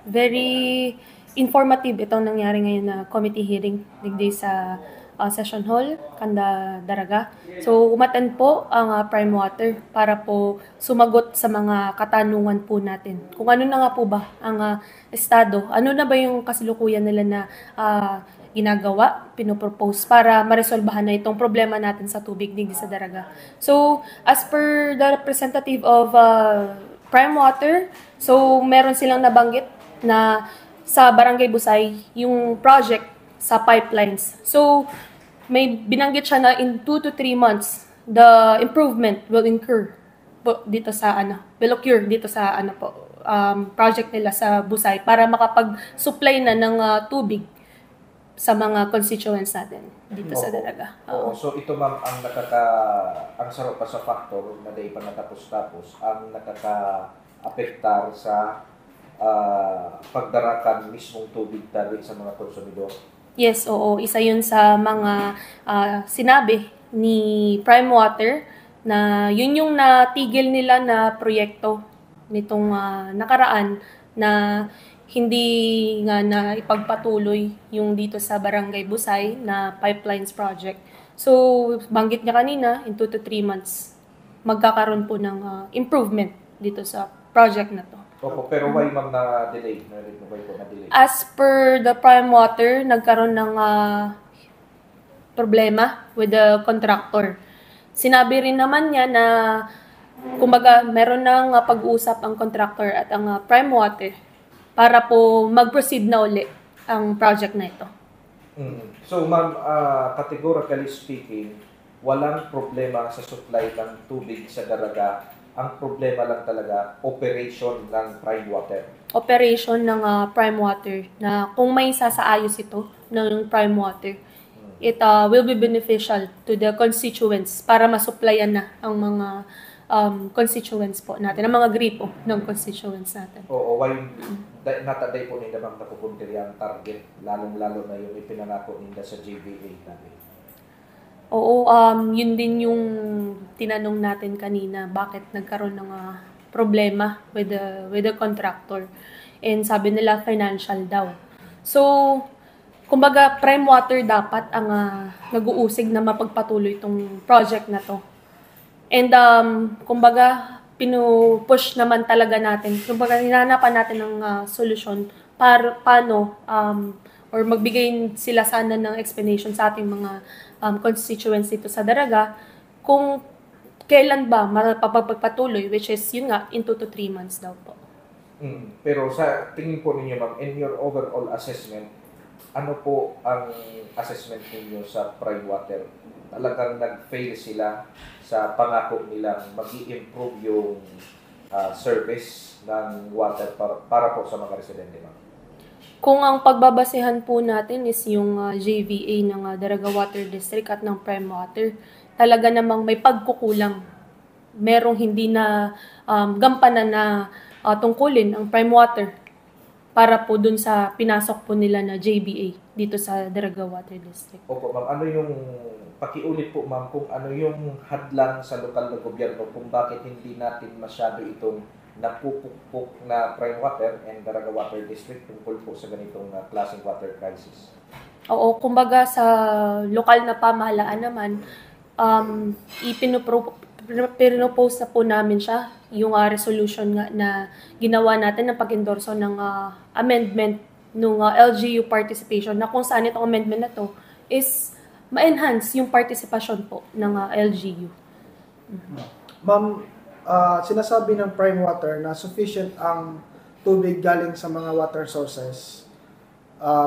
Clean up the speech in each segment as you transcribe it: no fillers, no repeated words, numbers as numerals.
Very informative itong nangyari ngayon na committee hearing digdi sa session hall, Kanda Daraga. So, umatan po ang Prime Water para po sumagot sa mga katanungan po natin. Kung ano na nga po ba ang estado, ano na ba yung kasalukuyan nila na ginagawa, pinopropose para maresolbahan na itong problema natin sa tubig digdi sa Daraga. So, as per the representative of Prime Water, so meron silang nabanggit na sa Barangay Busay, yung project sa pipelines. So, may binanggit siya na in 2 to 3 months, the improvement will incur dito sa will occur dito sa project nila sa Busay para makapag-supply na ng tubig sa mga constituents natin dito sa Daraga. So ito ma'am ang sarap pa sa factor na dahil pa natapos-tapos ang nakaka-apektar sa pagdarakan mismong tubig dali sa mga konsumidor. Yes, oo. Isa yun sa mga sinabi ni Prime Water na yun yung natigil nila na proyekto nitong nakaraan na hindi nga na ipagpatuloy yung dito sa Barangay Busay na pipelines project. So, banggit niya kanina, in 2 to 3 months, magkakaroon po ng improvement dito sa project na to. Opo, pero why ma'am na-delay? Na-delay? As per the Prime Water, nagkaroon ng problema with the contractor. Sinabi rin naman niya na kumbaga meron ng pag-uusap ang contractor at ang Prime Water para po mag-proceed na uli ang project na ito. So ma'am, categorically speaking, walang problema sa supply ng tubig sa Daraga. Ang problema lang talaga, operation ng Prime Water. Operation ng Prime Water na kung may sasaayos ito ng Prime Water, it will be beneficial to the constituents para masupplyan na ang mga constituents po natin, ang mga gripo ng constituents natin. Oo, why nataday po nila bang napupuntir ang target, lalong-lalo na yung ipinangako nila sa GBA natin? Oo, yun din yung tinanong natin kanina, bakit nagkaroon ng problema with the contractor. And sabi nila financial daw. So, kumbaga Prime Water dapat ang nag-uusig na mapagpatuloy itong project na to. And kumbaga pinupush naman talaga natin. Kumbaga hinahanapan natin ng solusyon para paano or magbigay sila sana ng explanation sa ating mga constituents dito sa Daraga kung kailan ba mapapagpatuloy, which is yun nga, in 2 to 3 months daw po. Pero sa tingin po ninyo ma'am, in your overall assessment, ano po ang assessment ninyo sa Prime Water? Talagang nag-fail sila sa pangako nilang mag-i-improve yung service ng water para po sa mga residente ma'am? Kung ang pagbabasehan po natin is yung JVA ng Daraga Water District at ng Prime Water, talaga namang may pagkukulang. Merong hindi na gampanan na tungkulin ang Prime Water para po dun sa pinasok po nila na JBA dito sa Daraga Water District. Opo ma'am, ano yung pakiulit po ma'am kung ano yung hadlang sa lokal na gobyerno kung bakit hindi natin masyado itong napupukpok na Prime Water and Daraga Water District tungkol po sa ganitong klaseng water crisis? Oo, kumbaga sa lokal na pamahalaan naman, pinopose na po namin siya, yung resolution nga na ginawa natin ng pag-endorso ng amendment ng LGU participation na kung saan itong amendment na to is ma-enhance yung participation po ng LGU. Ma'am, sinasabi ng Prime Water na sufficient ang tubig galing sa mga water sources.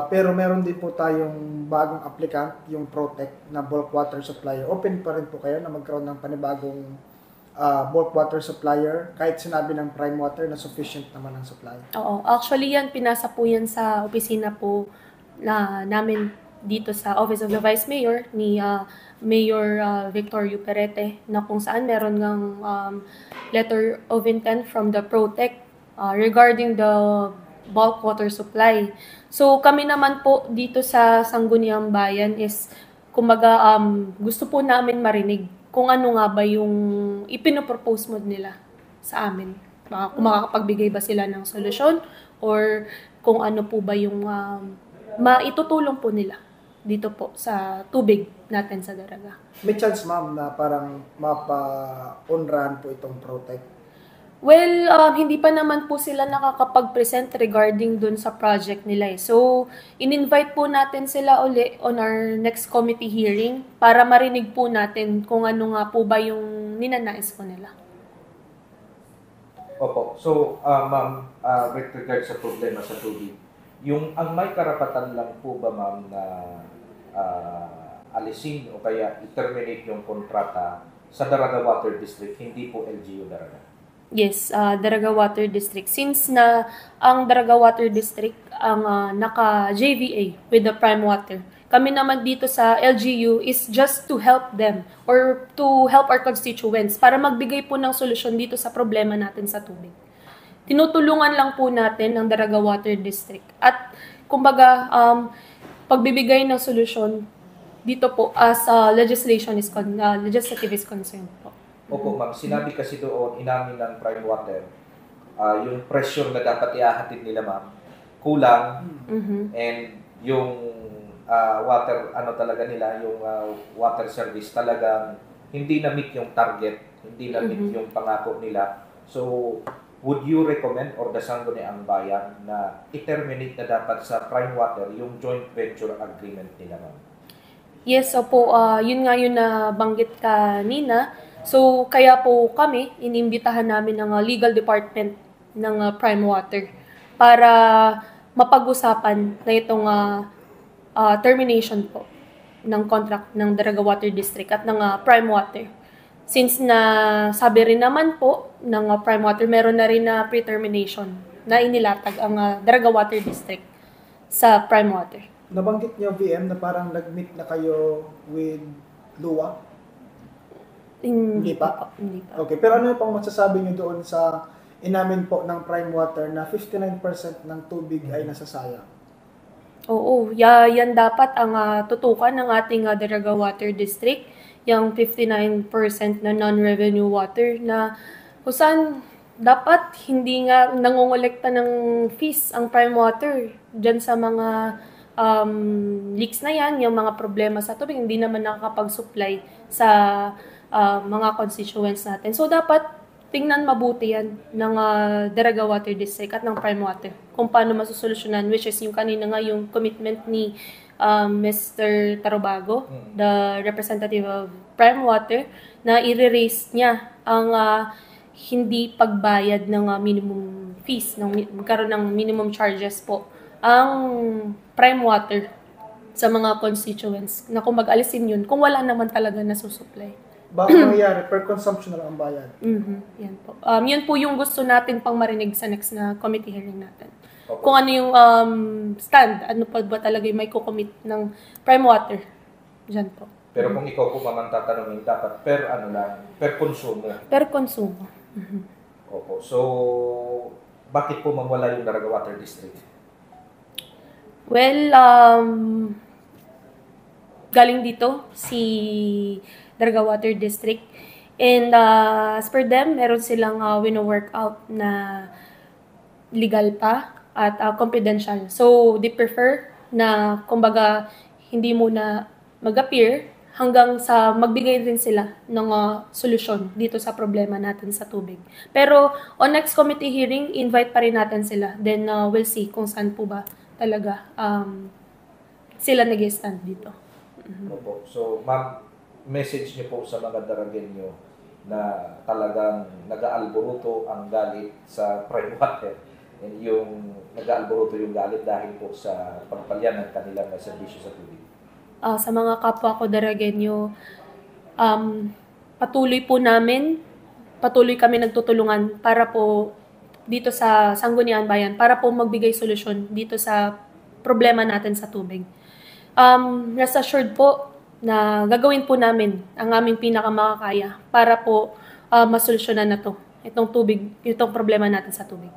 Pero meron din po tayong bagong applicant, yung Protect na bulk water supplier. Open pa rin po kayo na magkaroon ng panibagong bulk water supplier kahit sinabi ng Prime Water na sufficient naman ang supply? Oo, actually yan, pinasa po yan sa opisina po namin dito sa Office of the Vice Mayor ni Mayor Victorio Perete na kung saan meron ng letter of intent from the Protect regarding the bulk water supply. So kami naman po dito sa Sangguniang Bayan is kumbaga gusto po namin marinig kung ano nga ba yung ipinopropose mo nila sa amin. Kung makakapagbigay ba sila ng solusyon or kung ano po ba yung maitutulong po nila dito po sa tubig natin sa Daraga. May chance, ma'am, na parang mapa-unrahan po itong Protect? Well, hindi pa naman po sila nakakapag-present regarding dun sa project nila eh. So, in-invite po natin sila uli on our next committee hearing para marinig po natin kung ano nga po ba yung ninanais po nila. Opo. So, ma'am, with regard sa problema sa tubig, ang may karapatan lang po ba, ma'am, na alisin o kaya i-terminate yung kontrata sa Daraga Water District, hindi po LGU Daraga? Yes, Daraga Water District. Since na ang Daraga Water District ang naka-JVA with the Prime Water, kami naman dito sa LGU is just to help them or to help our constituents para magbigay po ng solusyon dito sa problema natin sa tubig. Tinutulungan lang po natin ang Daraga Water District. At kumbaga, pagbibigay ng solusyon dito po as legislative is concerned po. Opo, ma'am. Sinabi kasi doon, inamin ng Prime Water, yung pressure na dapat iahatid nila, ma'am, kulang, and yung water, talaga nila, yung water service talagang hindi na-meet yung target, hindi na-meet yung pangako nila. So, would you recommend or the Sangguniang Bayan na i-terminate na dapat sa Prime Water yung joint venture agreement nila, ma'am? Yes, opo. Yun nga yun na banggit kanina. So, kaya po kami, inimbitahan namin ng legal department ng Prime Water para mapag-usapan na itong termination po ng contract ng Daraga Water District at ng Prime Water. Since na sabi rin naman po ng Prime Water, meron na rin na pre-termination na inilatag ang Daraga Water District sa Prime Water. Nabanggit niyo, VM, na parang nag-meet na kayo with LUWA? Hindi pa? Hindi pa. Okay, pero ano yung pang masasabi niyo doon sa inamin po ng Prime Water na 59% ng tubig ay nasasayang? Oo, yan dapat ang tutukan ng ating Daraga Water District, yung 59% na non-revenue water na kung saan dapat hindi nga nangongolekta ng fees ang Prime Water dyan sa mga leaks na yan, yung mga problema sa tubig, hindi naman nakakapag-supply sa mga constituents natin. So, dapat tingnan mabuti yan ng Daraga Water District at ng Prime Water kung paano masusolusyonan, which is yung kanina nga yung commitment ni Mr. Tarobago, the representative of Prime Water, na i-raise niya ang hindi pagbayad ng minimum fees, magkaroon ng minimum charges po ang Prime Water sa mga constituents na kung mag-alisin yun, kung wala naman talaga nasusupply. Bakit nangyayari? Per consumption na lang ang bayad? Yan po. Yan po yung gusto natin pang marinig sa next na committee hearing natin. Okay. Kung ano yung stand, ano pa ba talaga yung may kukomit ng Prime Water. Diyan po. Pero kung ikaw po naman tatanungin, dapat per konsumo. Per konsumo. Opo. So, bakit po mawala yung Daraga Water District? Well, galing dito si Daraga Water District. And as per them, meron silang wino-workout na legal pa at confidential. So, they prefer na, kumbaga, hindi muna mag-appear hanggang sa magbigay din sila ng solusyon dito sa problema natin sa tubig. Pero, on next committee hearing, invite pa rin natin sila. Then, we'll see kung saan po ba talaga sila nag-stand dito. Opo. So, ma'am, message niyo po sa mga Daragenyo na talagang nag-aalboruto ang galit sa Prime Water. And yung nag-aalboruto yung galit dahil po sa pagpalyan ng kanilang serbisyo sa tubig. Sa mga kapwa ko Daragenyo, patuloy kami nagtutulungan para po dito sa Sangguniang Bayan para po magbigay solusyon dito sa problema natin sa tubig. Rest assured po na gagawin po namin ang aming pinakamakakaya para po masolusyonan na itong problema natin sa tubig.